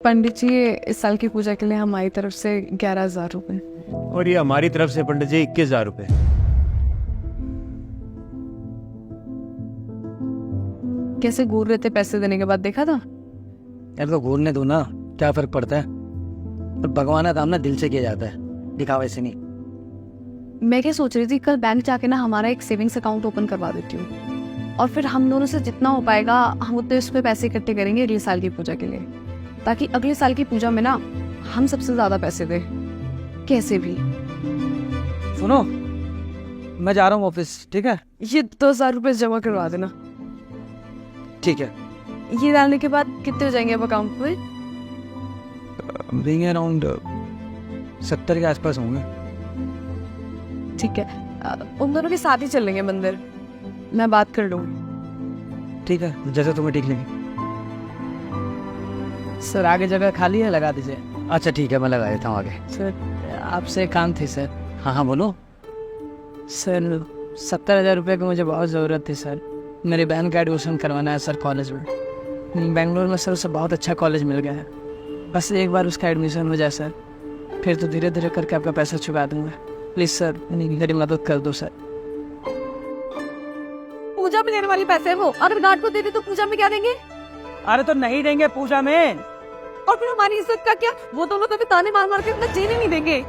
पंडित जी, इस साल की पूजा के लिए हमारी तरफ से 11,000 रुपए। और ये हमारी तरफ से पंडित जी 21,000 रुपए। कैसे घूर रहे थे पैसे देने के बाद, देखा था? यार तो घूरने दो ना, क्या फर्क पड़ता है। और भगवान का काम ना दिल से किया जाता है, दिखावे से नहीं। मैं क्या सोच रही थी, कल बैंक जाके ना हमारा एक सेविंग्स अकाउंट ओपन करवा देती हूँ और फिर हम दोनों से जितना हो पाएगा हम उतने उस पर पैसे इकट्ठे करेंगे अगले साल की पूजा के लिए, ताकि अगले साल की पूजा में ना हम सबसे ज्यादा पैसे दे, कैसे भी। सुनो, मैं जा रहा हूँ ऑफिस, ठीक है? ये 2,000 रुपए जमा करवा देना। ठीक है। ये डालने के बाद कितने हो जाएंगे अब अकाउंट में? बीइंग अराउंड 70 के आसपास होंगे। ठीक है, उन दोनों के साथ ही चलेंगे मंदिर, मैं बात कर लूँगी। ठीक है, जैसे तुम्हें ठीक लगे। सर आगे जगह खाली है, लगा दीजिए। अच्छा ठीक है, मैं लगा देता हूँ आगे। सर आपसे एक काम थी सर। हाँ हाँ बोलो। सर 70,000 रुपये की मुझे बहुत ज़रूरत थी सर। मेरी बहन का एडमिशन करवाना है सर कॉलेज में। बेंगलोर में सर उसे बहुत अच्छा कॉलेज मिल गया है। बस एक बार उसका एडमिशन हो जाए सर, फिर तो धीरे धीरे करके आपका पैसा चुका दूंगा। प्लीज़ सर मेरी मदद कर दो सर। पूजा में देने वाले पैसे वो अगर गार्ड को दे दे तो पूजा में क्या देंगे? अरे तो नहीं देंगे पूजा में। और फिर हमारी इज्जत का क्या? वो दोनों तो ताने मार मार के अपना जेने नहीं देंगे।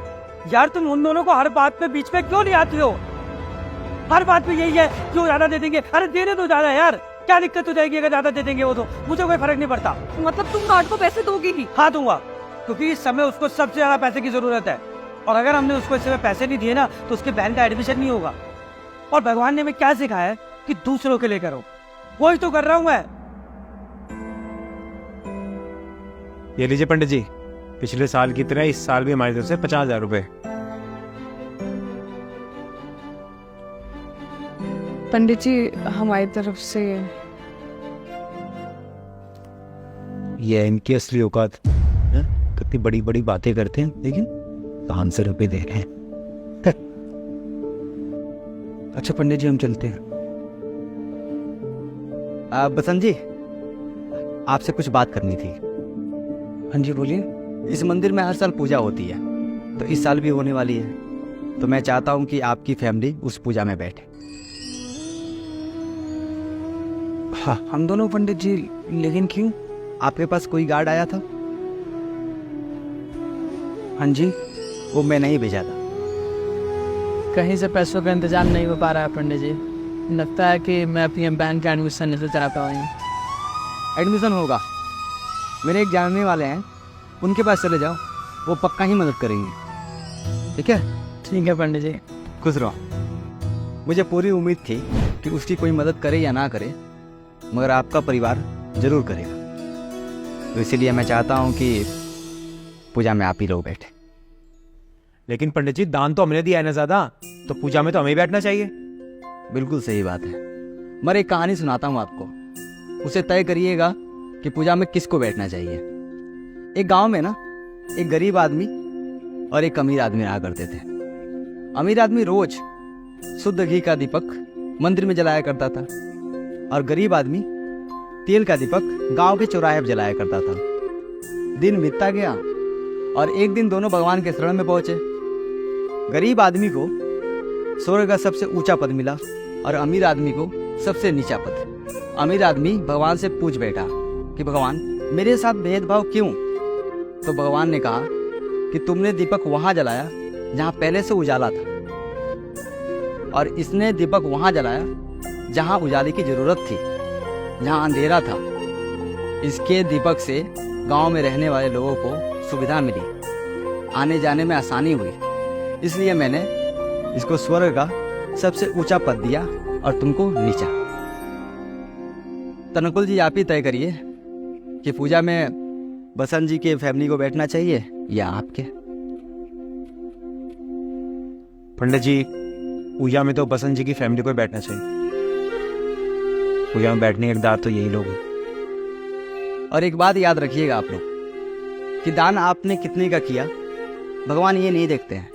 यार तुम उन दोनों को हर बात में बीच में क्यों ले आती हो? हर बात में यही है, क्यों ज्यादा दे देंगे। अरे देने तो ज्यादा यार, क्या दिक्कत हो जाएगी अगर ज्यादा दे देंगे वो तो, मुझे कोई फर्क नहीं पड़ता। मतलब तुम गार्ड को पैसे दोगे ही? हाँ दूंगा, क्योंकि इस समय उसको सबसे ज्यादा पैसे की जरूरत है। और अगर हमने उसको इस समय पैसे नहीं दिए ना तो उसके बहन का एडमिशन नहीं होगा। और भगवान ने हमें क्या सिखाया है कि दूसरों के लिए करो, वही तो कर रहा हूँ मैं। ये लीजिए पंडित जी, पिछले साल की तरह इस साल भी हमारी तरफ से 50,000 रुपए। पंडित जी हमारी तरफ से ये इनकी असली औकात। कितनी बड़ी बड़ी बातें करते हैं लेकिन कान से रुपए दे रहे हैं। अच्छा पंडित जी हम चलते हैं। बसंत जी, आपसे कुछ बात करनी थी। हाँ जी बोलिए। इस मंदिर में हर साल पूजा होती है, तो इस साल भी होने वाली है, तो मैं चाहता हूँ कि आपकी फैमिली उस पूजा में बैठे। हाँ हम दोनों पंडित जी, लेकिन क्यों? आपके पास कोई गार्ड आया था? हाँ जी। वो मैं नहीं भेजा था। कहीं से पैसों का इंतजाम नहीं हो पा रहा है पंडित जी। लगता है कि मैं अपनी बहन का एडमिशन नहीं करा पाऊँ। एडमिशन होगा, मेरे एक जानने वाले हैं, उनके पास चले जाओ, वो पक्का ही मदद करेंगे। ठीक है? ठीक है पंडित जी। खुश रहो। मुझे पूरी उम्मीद थी कि उसकी कोई मदद करे या ना करे, मगर आपका परिवार जरूर करेगा, तो इसीलिए मैं चाहता हूँ कि पूजा में आप ही लोग बैठे। लेकिन पंडित जी दान तो हमने दिया है ना ज्यादा, तो पूजा में तो हमें बैठना चाहिए। बिल्कुल सही बात है। मैं एक कहानी सुनाता हूँ आपको, उसे तय करिएगा कि पूजा में किसको बैठना चाहिए। एक गांव में ना एक गरीब आदमी और एक अमीर आदमी रहा करते थे। अमीर आदमी रोज शुद्ध घी का दीपक मंदिर में जलाया करता था और गरीब आदमी तेल का दीपक गांव के चौराहे पर जलाया करता था। दिन बीतता गया और एक दिन दोनों भगवान के शरण में पहुंचे। गरीब आदमी को स्वर्ग का सबसे ऊंचा पद मिला और अमीर आदमी को सबसे नीचा पद। अमीर आदमी भगवान से पूछ बैठा कि भगवान मेरे साथ भेदभाव क्यों? तो भगवान ने कहा कि तुमने दीपक वहां जलाया जहां पहले से उजाला था, और इसने दीपक वहां जलाया जहां उजाले की जरूरत थी, जहां अंधेरा था। इसके दीपक से गांव में रहने वाले लोगों को सुविधा मिली, आने जाने में आसानी हुई, इसलिए मैंने इसको स्वर्ग का सबसे ऊंचा पद दिया और तुमको नीचा। तनकुल जी आप ही तय करिए कि पूजा में बसंत जी के फैमिली को बैठना चाहिए या आपके। पंडित जी पूजा में तो बसंत जी की फैमिली को बैठना चाहिए। पूजा में बैठने के हकदार तो यही लोग हैं। और एक बात याद रखिएगा आप लोग कि दान आपने कितने का किया भगवान ये नहीं देखते हैं।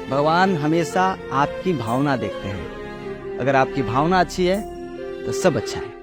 भगवान हमेशा आपकी भावना देखते हैं। अगर आपकी भावना अच्छी है तो सब अच्छा है।